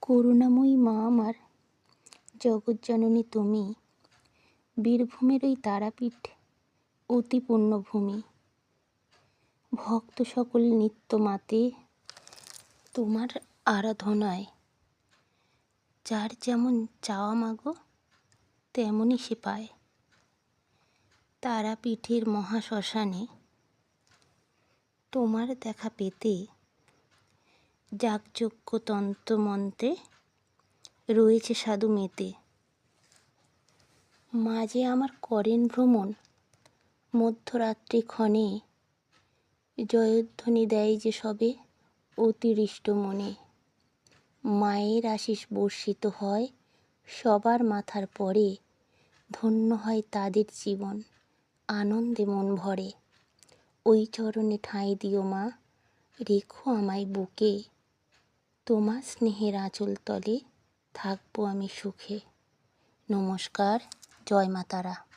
করুণাময়ী মা আমার, জগজ্জননী তুমি, বীরভূমের ওই তারাপীঠ অতি পুণ্যভূমি। ভক্ত সকল নিত্য মাতে তোমার আরাধনায়, যার যেমন চাওয়া মাগো তেমনই সে পায়। তারাপীঠের মহাশ্মশানে তোমার দেখা পেতে যাগযজ্ঞ তন্ত্রমন্ত্রে রয়েছে সাধু মেতে। মাঝে আমার করেন ভ্রমণ, মধ্যরাত্রি ক্ষণে জয়ধ্বনি দেয় যে সবে অতিরিষ্ট মনে। মায়ের আশিস বর্ষিত হয় সবার মাথার পরে, ধন্য হয় তাদের জীবন, আনন্দে মন ভরে। ওই চরণে ঠাঁই দিও মা, রেখো আমায় বুকে, তোমার স্নেহের আঁচল তলে থাকবো আমি সুখে। নমস্কার, জয় মা তারা।